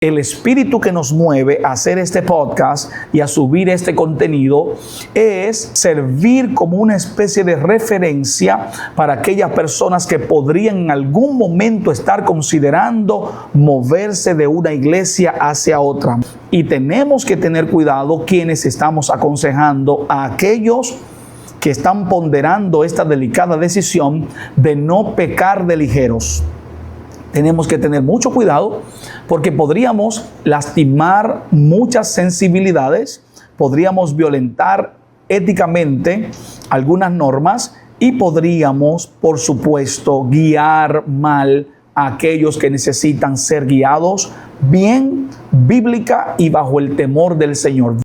el espíritu que nos mueve a hacer este podcast y a subir este contenido es servir como una especie de referencia para aquellas personas que podrían en algún momento estar considerando moverse de una iglesia hacia otra. Y tenemos que tener cuidado quienes estamos aconsejando a aquellos que están ponderando esta delicada decisión de no pecar de ligeros. Tenemos que tener mucho cuidado porque podríamos lastimar muchas sensibilidades, podríamos violentar éticamente algunas normas y podríamos, por supuesto, guiar mal a aquellos que necesitan ser guiados bien, bíblica y bajo el temor del Señor.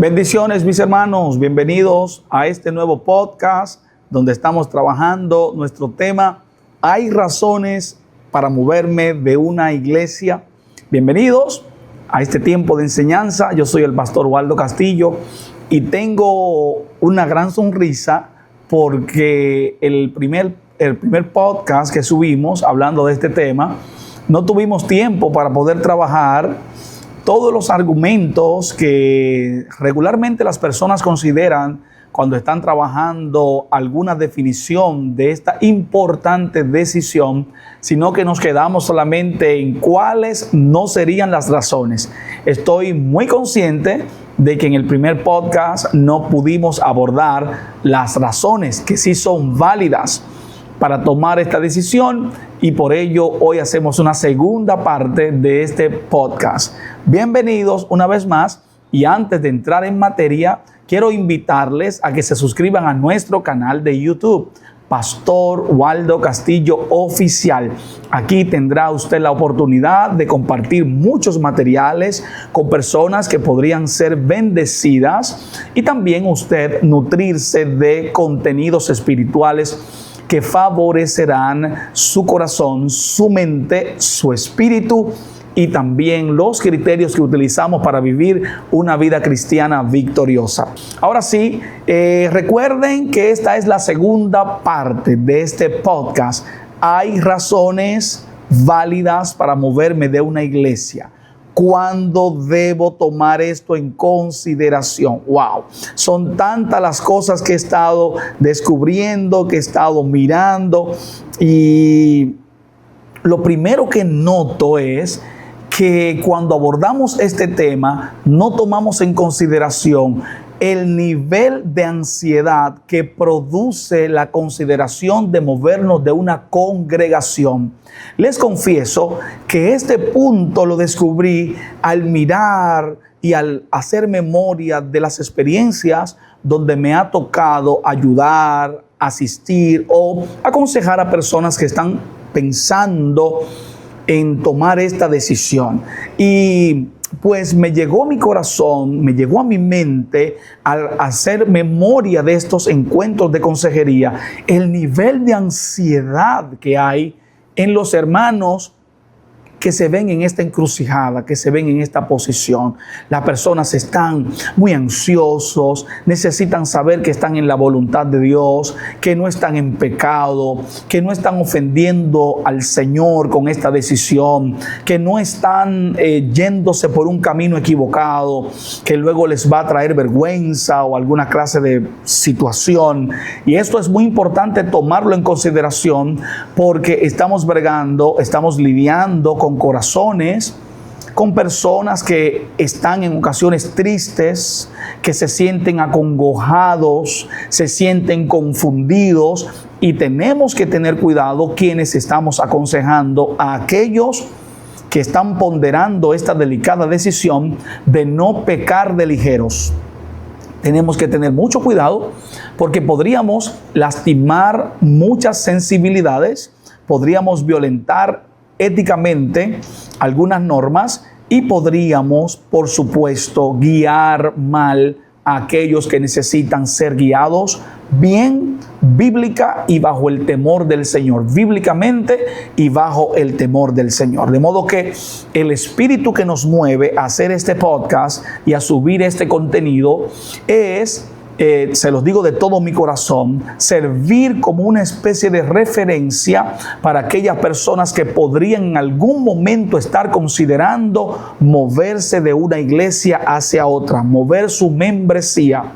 Bendiciones, mis hermanos, bienvenidos a este nuevo podcast donde estamos trabajando nuestro tema ¿hay razones para moverme de una iglesia? Bienvenidos a este tiempo de enseñanza. Yo soy el pastor Waldo Castillo y tengo una gran sonrisa porque el primer podcast que subimos hablando de este tema, no tuvimos tiempo para poder trabajar todos los argumentos que regularmente las personas consideran cuando están trabajando alguna definición de esta importante decisión, sino que nos quedamos solamente en cuáles no serían las razones. Estoy muy consciente de que en el primer podcast no pudimos abordar las razones que sí son válidas para tomar esta decisión y por ello hoy hacemos una segunda parte de este podcast. Bienvenidos una vez más y antes de entrar en materia quiero invitarles a que se suscriban a nuestro canal de YouTube, Pastor Waldo Castillo Oficial. Aquí tendrá usted la oportunidad de compartir muchos materiales con personas que podrían ser bendecidas y también usted nutrirse de contenidos espirituales que favorecerán su corazón, su mente, su espíritu y también los criterios que utilizamos para vivir una vida cristiana victoriosa. Ahora sí, recuerden que esta es la segunda parte de este podcast. Hay razones válidas para moverme de una iglesia. ¿Cuándo debo tomar esto en consideración? ¡Wow! Son tantas las cosas que he estado descubriendo, que he estado mirando. Y lo primero que noto es que cuando abordamos este tema, no tomamos en consideración el nivel de ansiedad que produce la consideración de movernos de una congregación. Les confieso que este punto lo descubrí al mirar y al hacer memoria de las experiencias donde me ha tocado ayudar, asistir o aconsejar a personas que están pensando en tomar esta decisión. Y pues me llegó a mi corazón, me llegó a mi mente al hacer memoria de estos encuentros de consejería, el nivel de ansiedad que hay en los hermanos que se ven en esta encrucijada, que se ven en esta posición. Las personas están muy ansiosos, necesitan saber que están en la voluntad de Dios, que no están en pecado, que no están ofendiendo al Señor con esta decisión, que no están yéndose por un camino equivocado, que luego les va a traer vergüenza o alguna clase de situación. Y esto es muy importante tomarlo en consideración porque estamos lidiando con corazones, con personas que están en ocasiones tristes, que se sienten acongojados, se sienten confundidos y tenemos que tener cuidado quienes estamos aconsejando a aquellos que están ponderando esta delicada decisión de no pecar de ligeros. Tenemos que tener mucho cuidado porque podríamos lastimar muchas sensibilidades, podríamos violentar éticamente algunas normas y podríamos, por supuesto, guiar mal a aquellos que necesitan ser guiados bien, bíblica y bajo el temor del Señor, bíblicamente y bajo el temor del Señor. De modo que el espíritu que nos mueve a hacer este podcast y a subir este contenido es se los digo de todo mi corazón, servir como una especie de referencia para aquellas personas que podrían en algún momento estar considerando moverse de una iglesia hacia otra, mover su membresía.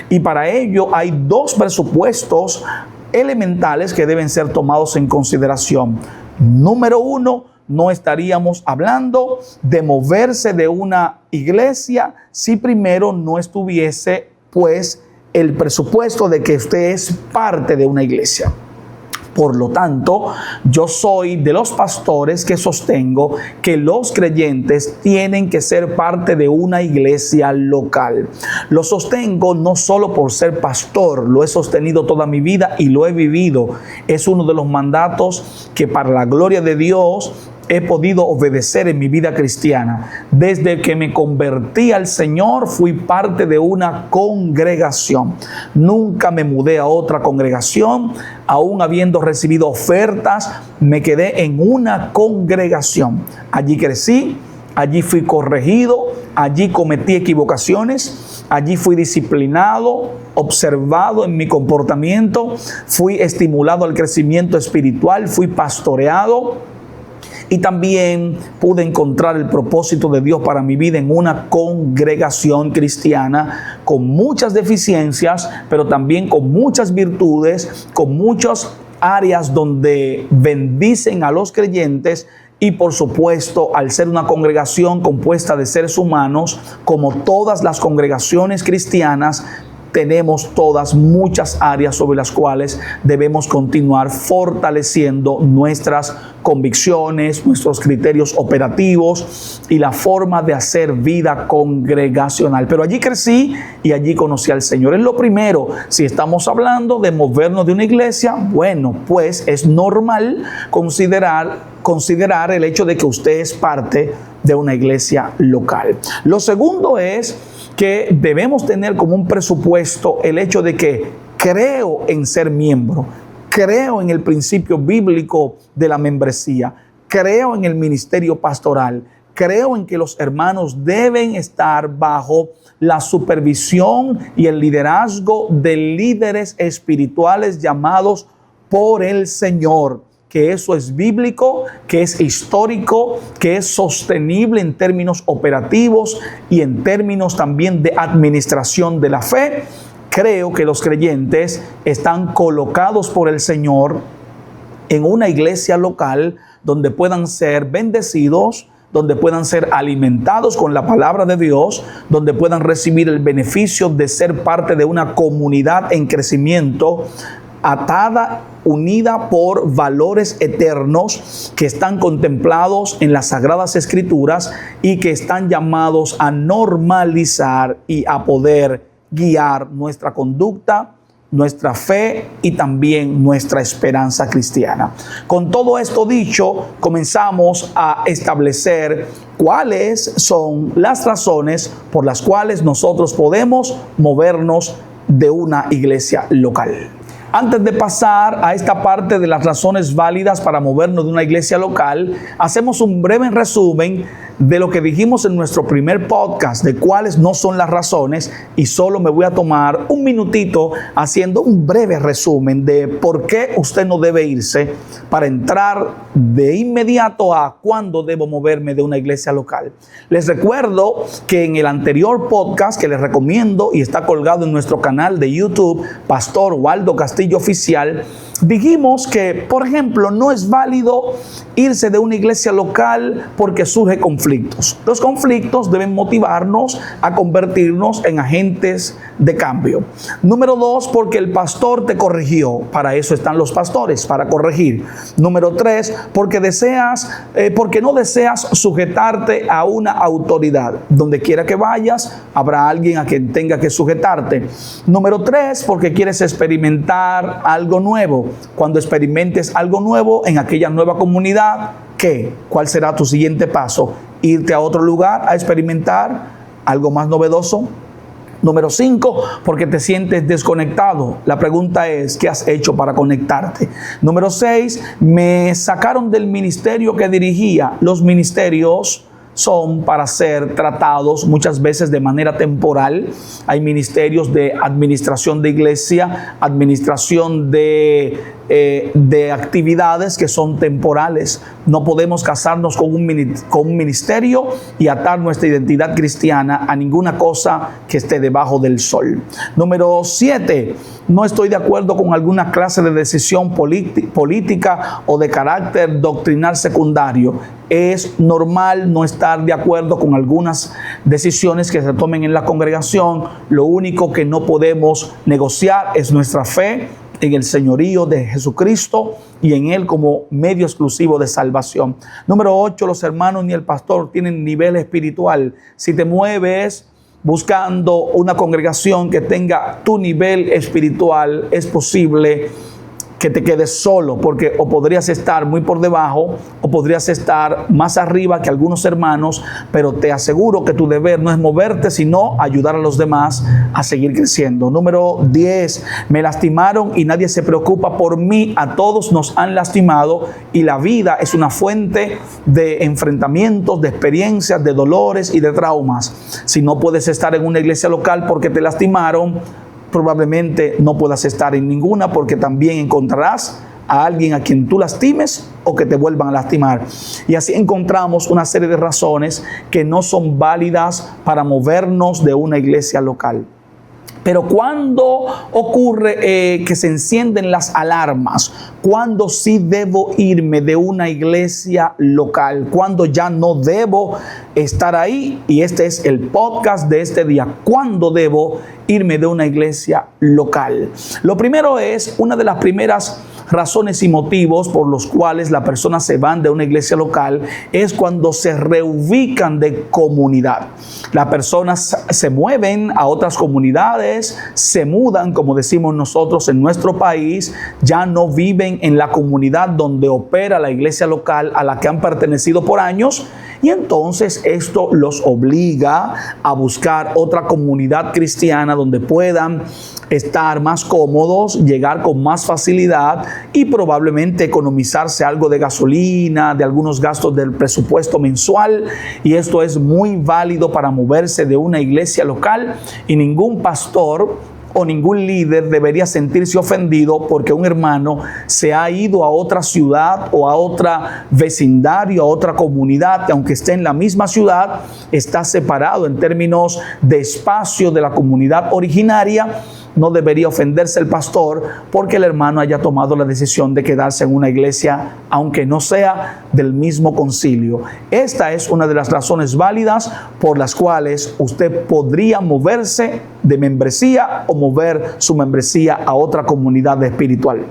Y para ello hay dos presupuestos elementales que deben ser tomados en consideración. Número uno, no estaríamos hablando de moverse de una iglesia si primero no estuviese pues el presupuesto de que usted es parte de una iglesia. Por lo tanto, yo soy de los pastores que sostengo que los creyentes tienen que ser parte de una iglesia local. Lo sostengo no solo por ser pastor, lo he sostenido toda mi vida y lo he vivido. Es uno de los mandatos que para la gloria de Dios he podido obedecer en mi vida cristiana. Desde que me convertí al Señor, fui parte de una congregación. Nunca me mudé a otra congregación, aún habiendo recibido ofertas, me quedé en una congregación. Allí crecí, allí fui corregido, allí cometí equivocaciones, allí fui disciplinado, observado en mi comportamiento, fui estimulado al crecimiento espiritual, fui pastoreado. Y también pude encontrar el propósito de Dios para mi vida en una congregación cristiana con muchas deficiencias, pero también con muchas virtudes, con muchas áreas donde bendicen a los creyentes. Y por supuesto, al ser una congregación compuesta de seres humanos, como todas las congregaciones cristianas, tenemos todas muchas áreas sobre las cuales debemos continuar fortaleciendo nuestras convicciones, nuestros criterios operativos y la forma de hacer vida congregacional. Pero allí crecí y allí conocí al Señor. Es lo primero. Si estamos hablando de movernos de una iglesia, bueno, pues es normal considerar el hecho de que usted es parte de una iglesia local. Lo segundo es que debemos tener como un presupuesto el hecho de que creo en ser miembro, creo en el principio bíblico de la membresía, creo en el ministerio pastoral, creo en que los hermanos deben estar bajo la supervisión y el liderazgo de líderes espirituales llamados por el Señor. Que eso es bíblico, que es histórico, que es sostenible en términos operativos y en términos también de administración de la fe. Creo que los creyentes están colocados por el Señor en una iglesia local donde puedan ser bendecidos, donde puedan ser alimentados con la palabra de Dios, donde puedan recibir el beneficio de ser parte de una comunidad en crecimiento, atada, unida por valores eternos que están contemplados en las Sagradas Escrituras y que están llamados a normalizar y a poder guiar nuestra conducta, nuestra fe y también nuestra esperanza cristiana. Con todo esto dicho, comenzamos a establecer cuáles son las razones por las cuales nosotros podemos movernos de una iglesia local. Antes de pasar a esta parte de las razones válidas para movernos de una iglesia local, hacemos un breve resumen de lo que dijimos en nuestro primer podcast, de cuáles no son las razones, y solo me voy a tomar un minutito haciendo un breve resumen de por qué usted no debe irse para entrar de inmediato a cuándo debo moverme de una iglesia local. Les recuerdo que en el anterior podcast que les recomiendo y está colgado en nuestro canal de YouTube, Pastor Waldo Castillo Oficial, dijimos que, por ejemplo, no es válido irse de una iglesia local porque surgen conflictos. Los conflictos deben motivarnos a convertirnos en agentes de cambio. Número 2, porque el pastor te corrigió. Para eso están los pastores, para corregir. Número 3, porque no deseas sujetarte a una autoridad. Donde quiera que vayas, habrá alguien a quien tenga que sujetarte. Número 3, porque quieres experimentar algo nuevo. Cuando experimentes algo nuevo en aquella nueva comunidad, ¿qué? ¿Cuál será tu siguiente paso? ¿Irte a otro lugar a experimentar algo más novedoso? Número 5, porque te sientes desconectado. La pregunta es, ¿qué has hecho para conectarte? Número 6, me sacaron del ministerio que dirigía. Los ministerios son para ser tratados muchas veces de manera temporal. Hay ministerios de administración de iglesia, administración de actividades que son temporales. No podemos casarnos con un ministerio y atar nuestra identidad cristiana a ninguna cosa que esté debajo del sol. Número 7, no estoy de acuerdo con alguna clase de decisión política o de carácter doctrinal secundario. Es normal no estar de acuerdo con algunas decisiones que se tomen en la congregación. Lo único que no podemos negociar es nuestra fe en el señorío de Jesucristo y en Él como medio exclusivo de salvación. Número 8, los hermanos ni el pastor tienen nivel espiritual. Si te mueves buscando una congregación que tenga tu nivel espiritual, es posible que te quedes solo, porque o podrías estar muy por debajo o podrías estar más arriba que algunos hermanos, pero te aseguro que tu deber no es moverte, sino ayudar a los demás a seguir creciendo. Número 10, me lastimaron y nadie se preocupa por mí. A todos nos han lastimado y la vida es una fuente de enfrentamientos, de experiencias, de dolores y de traumas. Si no puedes estar en una iglesia local porque te lastimaron, probablemente no puedas estar en ninguna, porque también encontrarás a alguien a quien tú lastimes o que te vuelvan a lastimar. Y así encontramos una serie de razones que no son válidas para movernos de una iglesia local. Pero ¿cuándo ocurre que se encienden las alarmas? ¿Cuándo sí debo irme de una iglesia local? ¿Cuándo ya no debo estar ahí? Y este es el podcast de este día. ¿Cuándo debo irme de una iglesia local? Lo primero es, una de las primeras razones y motivos por los cuales las personas se van de una iglesia local es cuando se reubican de comunidad. Las personas se mueven a otras comunidades, se mudan, como decimos nosotros en nuestro país, ya no viven en la comunidad donde opera la iglesia local a la que han pertenecido por años, y entonces esto los obliga a buscar otra comunidad cristiana donde puedan estar más cómodos, llegar con más facilidad y probablemente economizarse algo de gasolina, de algunos gastos del presupuesto mensual. Y esto es muy válido para moverse de una iglesia local, y ningún pastor o ningún líder debería sentirse ofendido porque un hermano se ha ido a otra ciudad o a otra vecindario, a otra comunidad, que aunque esté en la misma ciudad, está separado en términos de espacio de la comunidad originaria. No debería ofenderse el pastor porque el hermano haya tomado la decisión de quedarse en una iglesia, aunque no sea del mismo concilio. Esta es una de las razones válidas por las cuales usted podría moverse de membresía o mover su membresía a otra comunidad espiritual.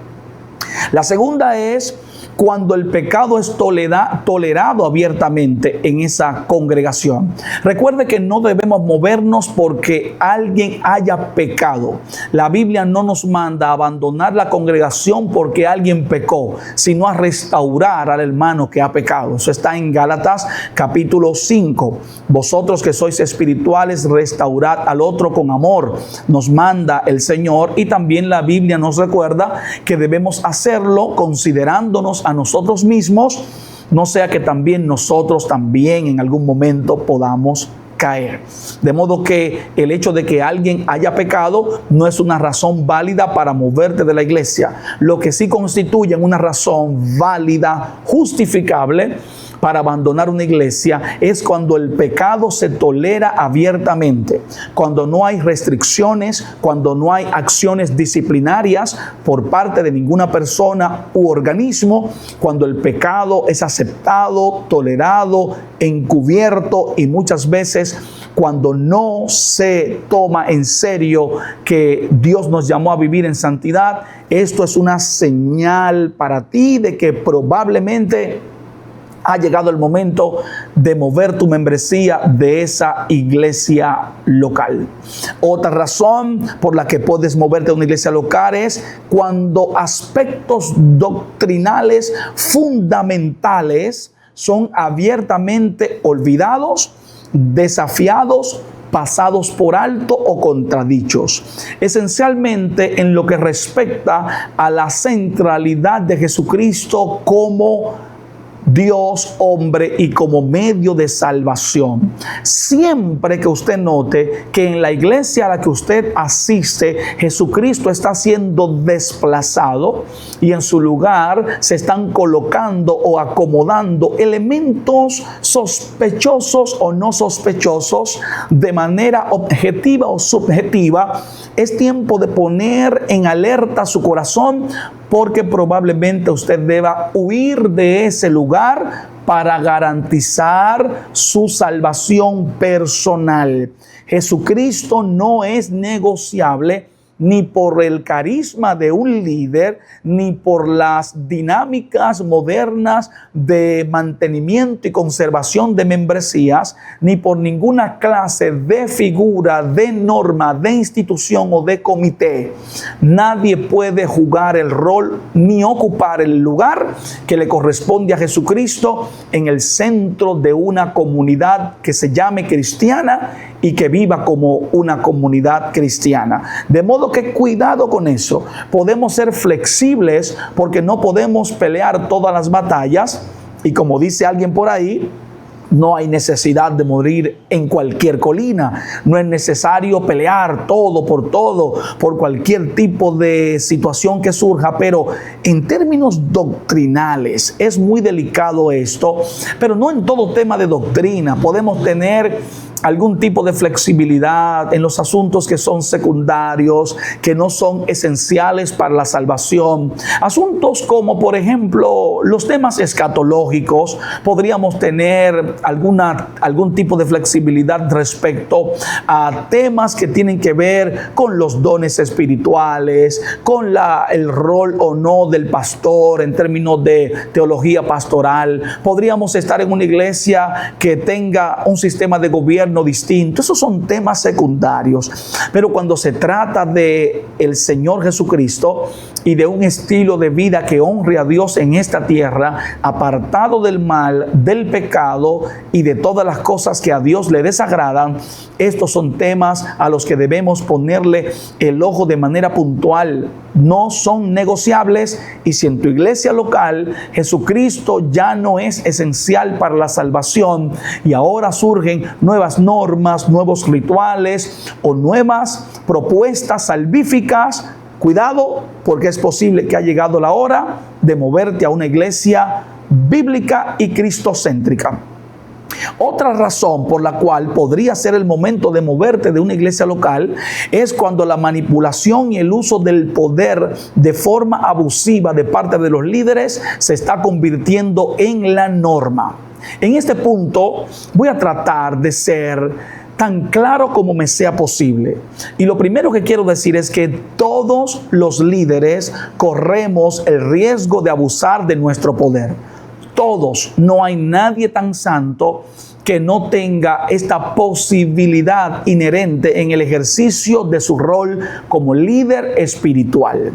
La segunda es cuando el pecado es tolerado abiertamente en esa congregación. Recuerde que no debemos movernos porque alguien haya pecado. La Biblia no nos manda a abandonar la congregación porque alguien pecó, sino a restaurar al hermano que ha pecado. Eso está en Gálatas capítulo 5. Vosotros que sois espirituales, restaurad al otro con amor, nos manda el Señor. Y también la Biblia nos recuerda que debemos hacerlo considerándonos a nosotros mismos, no sea que también nosotros también en algún momento podamos caer. De modo que el hecho de que alguien haya pecado no es una razón válida para moverte de la iglesia. Lo que sí constituye una razón válida, justificable, para abandonar una iglesia es cuando el pecado se tolera abiertamente, cuando no hay restricciones, cuando no hay acciones disciplinarias por parte de ninguna persona u organismo, cuando el pecado es aceptado, tolerado, encubierto, y muchas veces cuando no se toma en serio que Dios nos llamó a vivir en santidad. Esto es una señal para ti de que probablemente ha llegado el momento de mover tu membresía de esa iglesia local. Otra razón por la que puedes moverte a una iglesia local es cuando aspectos doctrinales fundamentales son abiertamente olvidados, desafiados, pasados por alto o contradichos. Esencialmente en lo que respecta a la centralidad de Jesucristo como Dios, hombre y como medio de salvación. Siempre que usted note que en la iglesia a la que usted asiste, Jesucristo está siendo desplazado y en su lugar se están colocando o acomodando elementos sospechosos o no sospechosos de manera objetiva o subjetiva, es tiempo de poner en alerta su corazón, porque probablemente usted deba huir de ese lugar para garantizar su salvación personal. Jesucristo no es negociable ni por el carisma de un líder, ni por las dinámicas modernas de mantenimiento y conservación de membresías, ni por ninguna clase de figura, de norma, de institución o de comité. Nadie puede jugar el rol ni ocupar el lugar que le corresponde a Jesucristo en el centro de una comunidad que se llame cristiana y que viva como una comunidad cristiana. De modo que cuidado con eso. Podemos ser flexibles porque no podemos pelear todas las batallas, y como dice alguien por ahí, no hay necesidad de morir en cualquier colina. No es necesario pelear todo, por cualquier tipo de situación que surja. Pero en términos doctrinales es muy delicado esto. Pero no en todo tema de doctrina. Podemos tener algún tipo de flexibilidad en los asuntos que son secundarios, que no son esenciales para la salvación. Asuntos como, por ejemplo, los temas escatológicos. Podríamos tener algún tipo de flexibilidad respecto a temas que tienen que ver con los dones espirituales, con el rol o no del pastor en términos de teología pastoral. Podríamos estar en una iglesia que tenga un sistema de gobierno distinto. Esos son temas secundarios. Pero cuando se trata de el Señor Jesucristo y de un estilo de vida que honre a Dios en esta tierra, apartado del mal, del pecado y de todas las cosas que a Dios le desagradan, estos son temas a los que debemos ponerle el ojo de manera puntual. No son negociables, y si en tu iglesia local Jesucristo ya no es esencial para la salvación y ahora surgen nuevas normas, nuevos rituales o nuevas propuestas salvíficas, cuidado, porque es posible que ha llegado la hora de moverte a una iglesia bíblica y cristocéntrica. Otra razón por la cual podría ser el momento de moverte de una iglesia local es cuando la manipulación y el uso del poder de forma abusiva de parte de los líderes se está convirtiendo en la norma. En este punto voy a tratar de ser tan claro como me sea posible. Y lo primero que quiero decir es que todos los líderes corremos el riesgo de abusar de nuestro poder. Todos, no hay nadie tan santo que no tenga esta posibilidad inherente en el ejercicio de su rol como líder espiritual.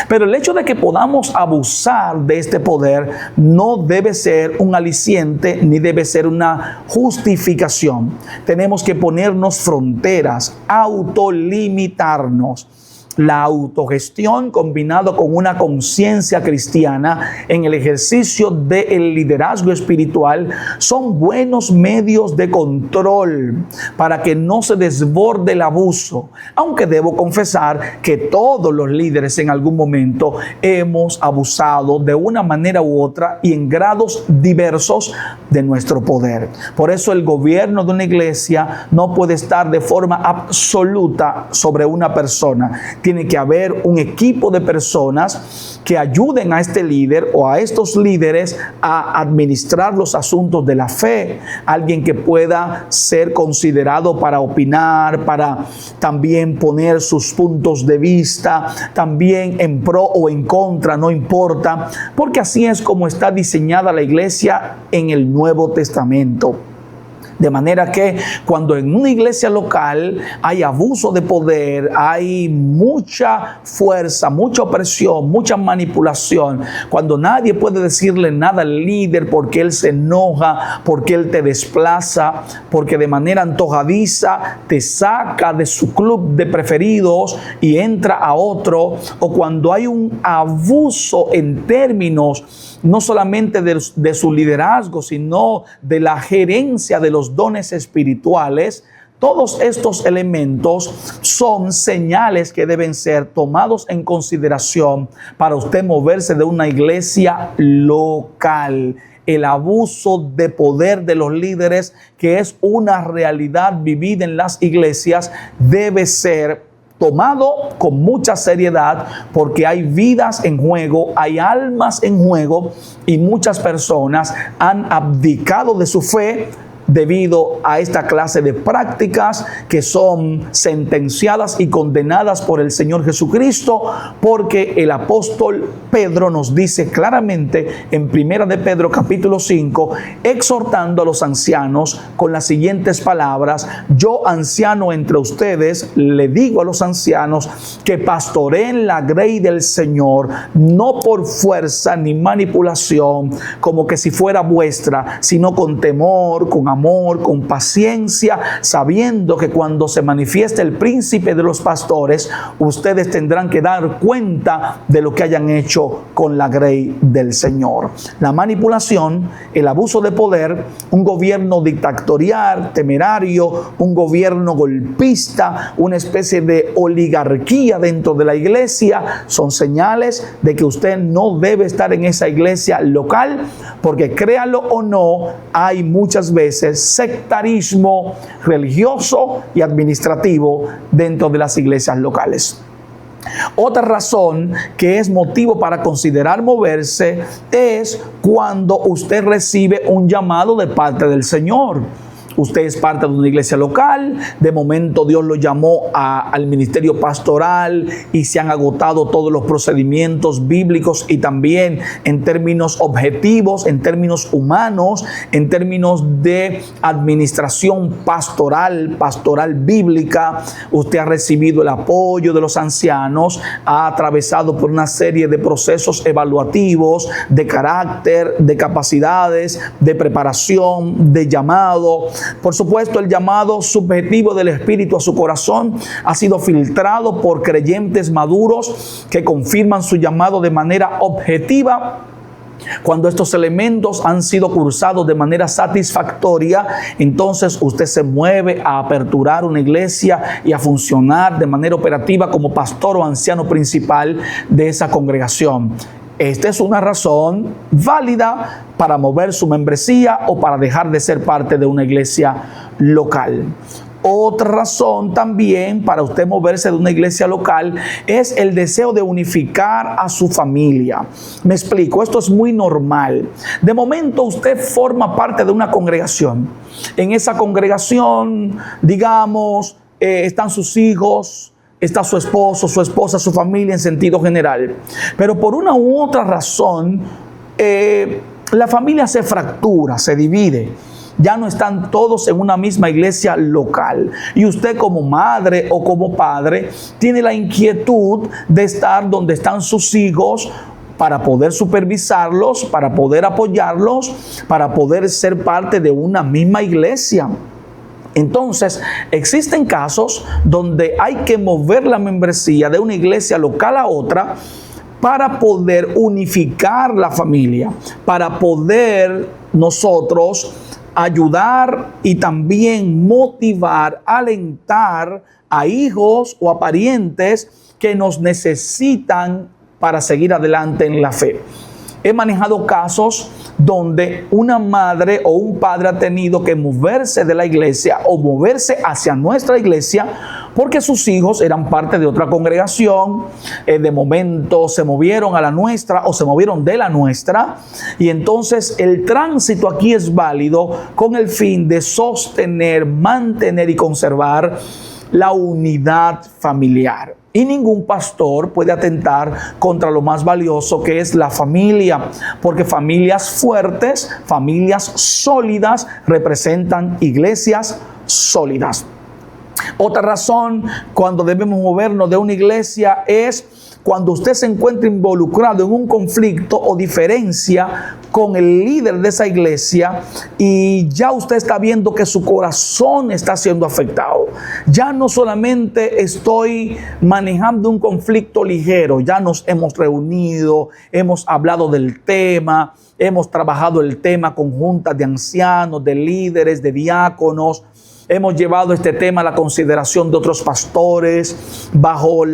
Pero el hecho de que podamos abusar de este poder no debe ser un aliciente ni debe ser una justificación. Tenemos que ponernos fronteras, autolimitarnos. La autogestión combinado con una conciencia cristiana en el ejercicio del liderazgo espiritual son buenos medios de control para que no se desborde el abuso, aunque debo confesar que todos los líderes en algún momento hemos abusado de una manera u otra y en grados diversos de nuestro poder. Por eso el gobierno de una iglesia no puede estar de forma absoluta sobre una persona. Tiene que haber un equipo de personas que ayuden a este líder o a estos líderes a administrar los asuntos de la fe. Alguien que pueda ser considerado para opinar, para también poner sus puntos de vista, también en pro o en contra, no importa, porque así es como está diseñada la iglesia en el Nuevo Testamento. De manera que cuando en una iglesia local hay abuso de poder, hay mucha fuerza, mucha opresión, mucha manipulación, cuando nadie puede decirle nada al líder porque él se enoja, porque él te desplaza, porque de manera antojadiza te saca de su club de preferidos y entra a otro, o cuando hay un abuso en términos no solamente de su liderazgo, sino de la gerencia de los dones espirituales. Todos estos elementos son señales que deben ser tomados en consideración para usted moverse de una iglesia local. El abuso de poder de los líderes, que es una realidad vivida en las iglesias, debe ser tomado con mucha seriedad, porque hay vidas en juego, hay almas en juego, y muchas personas han abdicado de su fe debido a esta clase de prácticas que son sentenciadas y condenadas por el Señor Jesucristo, porque el apóstol Pedro nos dice claramente en 1 de Pedro capítulo 5, exhortando a los ancianos con las siguientes palabras: yo, anciano entre ustedes, le digo a los ancianos que pastoreen la grey del Señor, no por fuerza ni manipulación, como que si fuera vuestra, sino con temor, con amor, con paciencia, sabiendo que cuando se manifieste el príncipe de los pastores, ustedes tendrán que dar cuenta de lo que hayan hecho con la grey del Señor. La manipulación, el abuso de poder, un gobierno dictatorial, temerario, un gobierno golpista, una especie de oligarquía dentro de la iglesia, son señales de que usted no debe estar en esa iglesia local, porque créalo o no, hay muchas veces sectarismo religioso y administrativo dentro de las iglesias locales. Otra razón que es motivo para considerar moverse es cuando usted recibe un llamado de parte del Señor. Usted es parte de una iglesia local, de momento Dios lo llamó al ministerio pastoral y se han agotado todos los procedimientos bíblicos y también en términos objetivos, en términos humanos, en términos de administración pastoral bíblica. Usted ha recibido el apoyo de los ancianos, ha atravesado por una serie de procesos evaluativos de carácter, de capacidades, de preparación, de llamado. Por supuesto, el llamado subjetivo del Espíritu a su corazón ha sido filtrado por creyentes maduros que confirman su llamado de manera objetiva. Cuando estos elementos han sido cursados de manera satisfactoria, entonces usted se mueve a aperturar una iglesia y a funcionar de manera operativa como pastor o anciano principal de esa congregación. Esta es una razón válida para mover su membresía o para dejar de ser parte de una iglesia local. Otra razón también para usted moverse de una iglesia local es el deseo de unificar a su familia. Me explico, esto es muy normal. De momento usted forma parte de una congregación. En esa congregación, digamos, están sus hijos, está su esposo, su esposa, su familia en sentido general. Pero por una u otra razón, la familia se fractura, se divide. Ya no están todos en una misma iglesia local. Y usted como madre o como padre tiene la inquietud de estar donde están sus hijos, para poder supervisarlos, para poder apoyarlos, para poder ser parte de una misma iglesia. Entonces, existen casos donde hay que mover la membresía de una iglesia local a otra para poder unificar la familia, para poder nosotros ayudar y también motivar, alentar a hijos o a parientes que nos necesitan para seguir adelante en la fe. He manejado casos donde una madre o un padre ha tenido que moverse de la iglesia o moverse hacia nuestra iglesia porque sus hijos eran parte de otra congregación. De momento se movieron a la nuestra o se movieron de la nuestra, y entonces el tránsito aquí es válido con el fin de sostener, mantener y conservar la unidad familiar. Y ningún pastor puede atentar contra lo más valioso, que es la familia, porque familias fuertes, familias sólidas, representan iglesias sólidas. Otra razón cuando debemos movernos de una iglesia es cuando usted se encuentra involucrado en un conflicto o diferencia con el líder de esa iglesia y ya usted está viendo que su corazón está siendo afectado. Ya no solamente estoy manejando un conflicto ligero, ya nos hemos reunido, hemos hablado del tema, hemos trabajado el tema con juntas de ancianos, de líderes, de diáconos. Hemos llevado este tema a la consideración de otros pastores bajo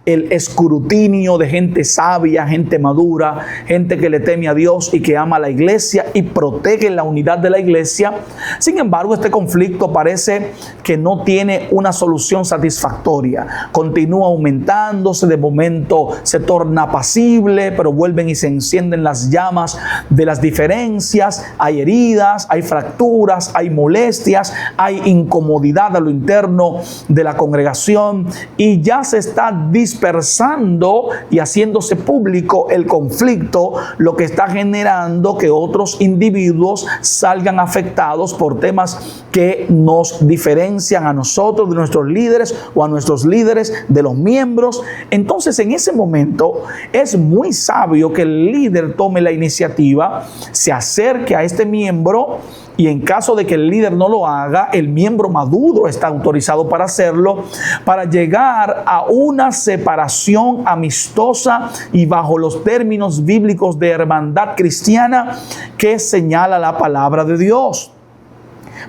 el escrutinio de gente sabia, gente madura, gente que le teme a Dios y que ama a la iglesia y protege la unidad de la iglesia. Sin embargo, este conflicto parece que no tiene una solución satisfactoria. Continúa aumentándose, de momento se torna apacible, pero vuelven y se encienden las llamas de las diferencias. Hay heridas, hay fracturas, hay molestias, hay incomodidad a lo interno de la congregación y ya se está dispersando y haciéndose público el conflicto, lo que está generando que otros individuos salgan afectados por temas que nos diferencian a nosotros de nuestros líderes o a nuestros líderes de los miembros. Entonces, en ese momento es muy sabio que el líder tome la iniciativa, se acerque a este miembro y en caso de que el líder no lo haga, el miembro maduro está autorizado para hacerlo, para llegar a una separación amistosa y bajo los términos bíblicos de hermandad cristiana que señala la palabra de Dios.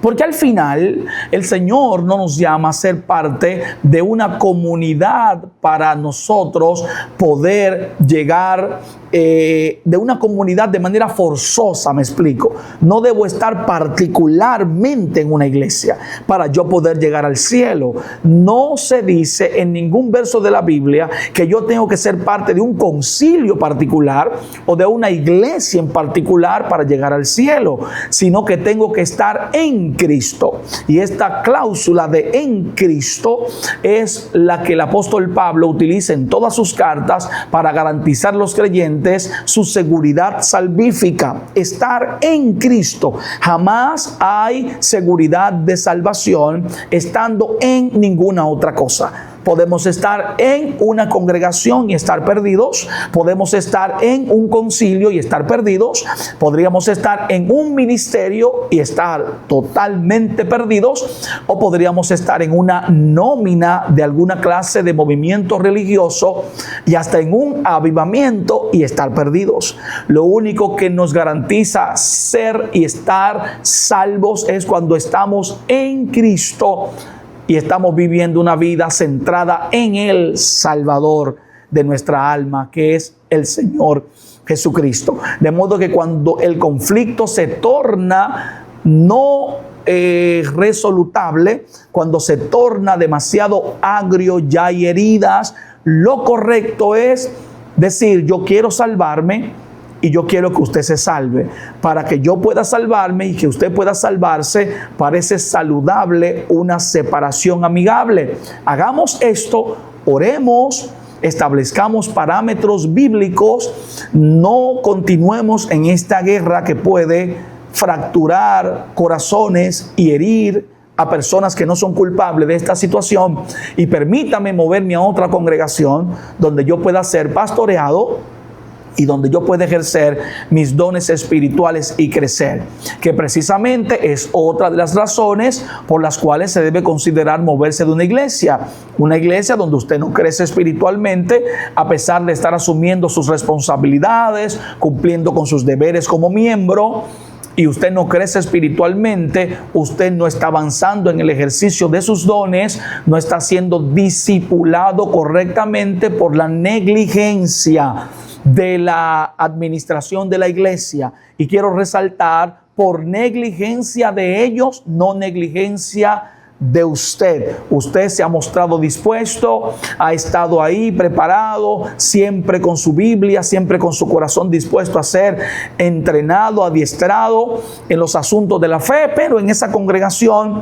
Porque al final el Señor no nos llama a ser parte de una comunidad para nosotros poder llegar de una comunidad de manera forzosa, me explico. No debo estar particularmente en una iglesia para yo poder llegar al cielo. No se dice en ningún verso de la Biblia que yo tengo que ser parte de un concilio particular o de una iglesia en particular para llegar al cielo, sino que tengo que estar en Cristo. Y esta cláusula de en Cristo es la que el apóstol Pablo utiliza en todas sus cartas para garantizar a los creyentes su seguridad salvífica. Estar en Cristo. Jamás hay seguridad de salvación estando en ninguna otra cosa. Podemos estar en una congregación y estar perdidos. Podemos estar en un concilio y estar perdidos. Podríamos estar en un ministerio y estar totalmente perdidos. O podríamos estar en una nómina de alguna clase de movimiento religioso y hasta en un avivamiento y estar perdidos. Lo único que nos garantiza ser y estar salvos es cuando estamos en Cristo y estamos viviendo una vida centrada en el Salvador de nuestra alma, que es el Señor Jesucristo. De modo que cuando el conflicto se torna no resolutable, cuando se torna demasiado agrio, ya hay heridas, lo correcto es decir, yo quiero salvarme y yo quiero que usted se salve. Para que yo pueda salvarme y que usted pueda salvarse, parece saludable una separación amigable. Hagamos esto, oremos, establezcamos parámetros bíblicos, no continuemos en esta guerra que puede fracturar corazones y herir a personas que no son culpables de esta situación, y permítame moverme a otra congregación donde yo pueda ser pastoreado y donde yo pueda ejercer mis dones espirituales y crecer, que precisamente es otra de las razones por las cuales se debe considerar moverse de una iglesia donde usted no crece espiritualmente, a pesar de estar asumiendo sus responsabilidades, cumpliendo con sus deberes como miembro. Y usted no crece espiritualmente, usted no está avanzando en el ejercicio de sus dones, no está siendo discipulado correctamente por la negligencia de la administración de la iglesia. Y quiero resaltar, por negligencia de ellos, no negligencia de usted. Usted se ha mostrado dispuesto, ha estado ahí preparado, siempre con su Biblia, siempre con su corazón dispuesto a ser entrenado, adiestrado en los asuntos de la fe, pero en esa congregación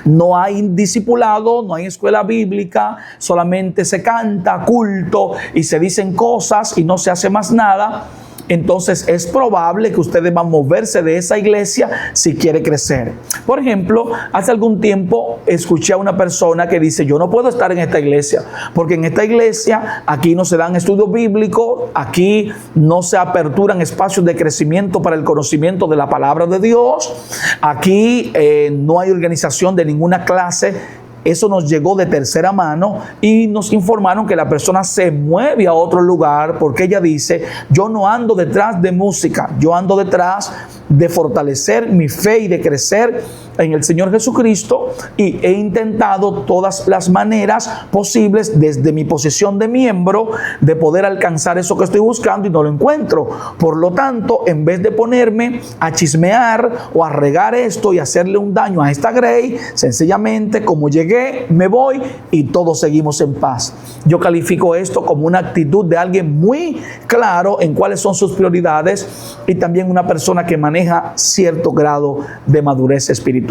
no hay discipulado, no hay escuela bíblica, solamente se canta culto y se dicen cosas y no se hace más nada. entonces es probable que usted deba moverse de esa iglesia si quiere crecer. Por ejemplo, hace algún tiempo escuché a una persona que dice: yo no puedo estar en esta iglesia, porque en esta iglesia aquí no se dan estudios bíblicos, aquí no se aperturan espacios de crecimiento para el conocimiento de la palabra de Dios, aquí no hay organización de ninguna clase. Eso nos llegó de tercera mano y nos informaron que la persona se mueve a otro lugar porque ella dice: yo no ando detrás de música, yo ando detrás de fortalecer mi fe y de crecer en el Señor Jesucristo, y he intentado todas las maneras posibles desde mi posición de miembro de poder alcanzar eso que estoy buscando y no lo encuentro. Por lo tanto, en vez de ponerme a chismear o a regar esto y hacerle un daño a esta grey, sencillamente, como llegué, me voy y todos seguimos en paz. Yo califico esto como una actitud de alguien muy claro en cuáles son sus prioridades, y también una persona que maneja cierto grado de madurez espiritual.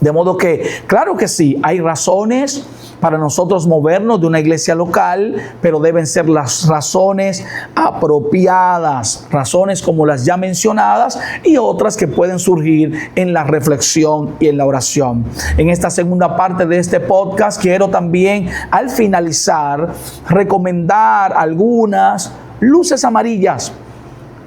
De modo que, claro que sí, hay razones para nosotros movernos de una iglesia local, pero deben ser las razones apropiadas, razones como las ya mencionadas y otras que pueden surgir en la reflexión y en la oración. En esta segunda parte de este podcast quiero también, al finalizar, recomendar algunas luces amarillas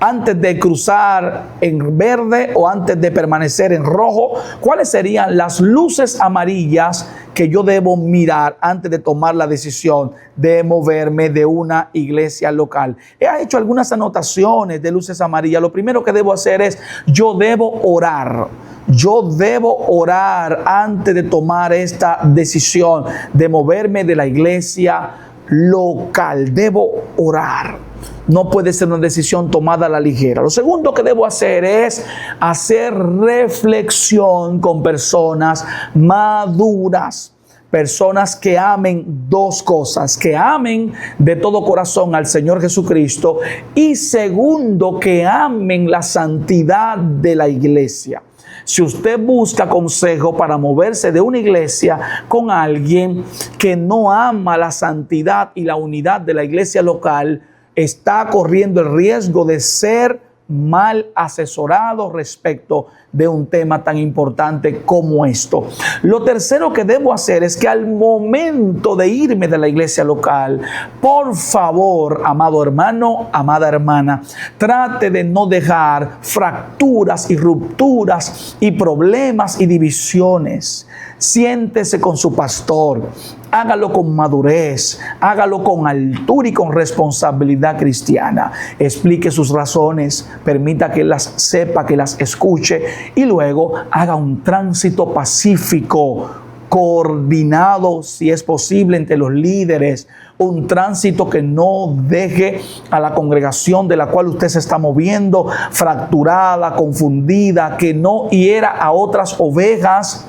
antes de cruzar en verde o antes de permanecer en rojo. ¿Cuáles serían las luces amarillas que yo debo mirar antes de tomar la decisión de moverme de una iglesia local? He hecho algunas anotaciones de luces amarillas. Lo primero que debo hacer es: yo debo orar. Yo debo orar antes de tomar esta decisión de moverme de la iglesia local. Debo orar. No puede ser una decisión tomada a la ligera. Lo segundo que debo hacer es hacer reflexión con personas maduras. Personas que amen dos cosas: que amen de todo corazón al Señor Jesucristo, y segundo, que amen la santidad de la iglesia. Si usted busca consejo para moverse de una iglesia con alguien que no ama la santidad y la unidad de la iglesia local, está corriendo el riesgo de ser mal asesorado respecto de un tema tan importante como esto. Lo tercero que debo hacer es que al momento de irme de la iglesia local, por favor, amado hermano, amada hermana, trate de no dejar fracturas y rupturas y problemas y divisiones. Siéntese con su pastor, hágalo con madurez, hágalo con altura y con responsabilidad cristiana. Explique sus razones, permita que las sepa, que las escuche, y luego haga un tránsito pacífico, coordinado, si es posible, entre los líderes. Un tránsito que no deje a la congregación de la cual usted se está moviendo fracturada, confundida, que no hiera a otras ovejas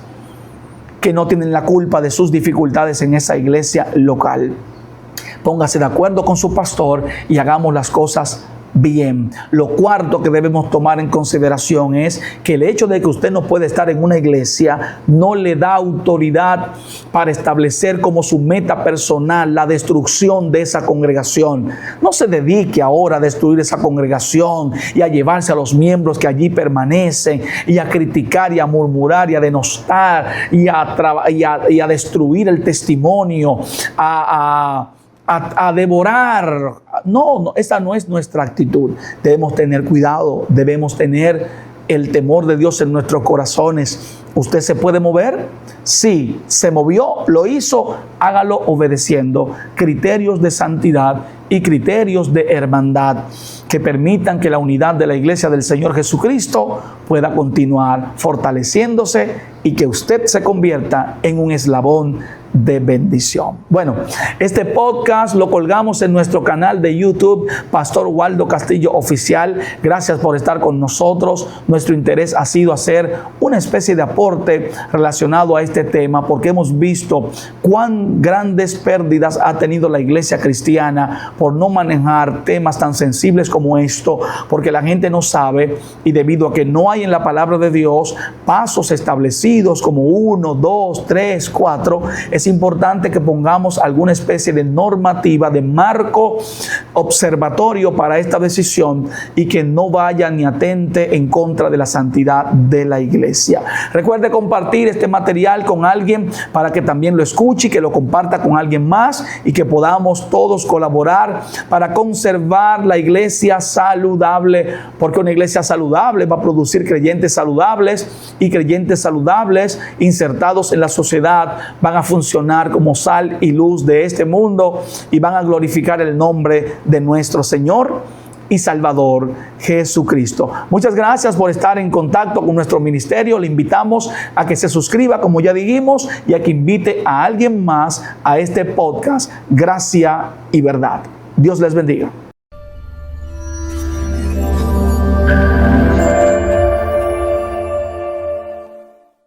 que no tienen la culpa de sus dificultades en esa iglesia local. Póngase de acuerdo con su pastor y hagamos las cosas bien. Lo cuarto que debemos tomar en consideración es que el hecho de que usted no puede estar en una iglesia no le da autoridad para establecer como su meta personal la destrucción de esa congregación. No se dedique ahora a destruir esa congregación y a llevarse a los miembros que allí permanecen y a criticar y a murmurar y a denostar y a destruir el testimonio, a devorar. No, esa no es nuestra actitud. Debemos tener cuidado, debemos tener el temor de Dios en nuestros corazones. ¿Usted se puede mover? Sí, se movió, lo hizo, hágalo obedeciendo criterios de santidad y criterios de hermandad que permitan que la unidad de la iglesia del Señor Jesucristo pueda continuar fortaleciéndose y que usted se convierta en un eslabón de bendición. Bueno, este podcast lo colgamos en nuestro canal de YouTube, Pastor Waldo Castillo Oficial. Gracias por estar con nosotros. Nuestro interés ha sido hacer una especie de aporte relacionado a este tema, porque hemos visto cuán grandes pérdidas ha tenido la iglesia cristiana por no manejar temas tan sensibles como esto, porque la gente no sabe, y debido a que no hay en la palabra de Dios pasos establecidos establecidos como 1, 2, 3, 4, es importante que pongamos alguna especie de normativa, de marco observatorio para esta decisión y que no vaya ni atente en contra de la santidad de la iglesia. Recuerde compartir este material con alguien para que también lo escuche y que lo comparta con alguien más y que podamos todos colaborar para conservar la iglesia saludable, porque una iglesia saludable va a producir creyentes saludables y creyentes saludables insertados en la sociedad van a funcionar como sal y luz de este mundo y van a glorificar el nombre de nuestro Señor y Salvador Jesucristo. Muchas gracias por estar en contacto con nuestro ministerio. Le invitamos a que se suscriba, como ya dijimos, y a que invite a alguien más a este podcast, Gracia y Verdad. Dios les bendiga.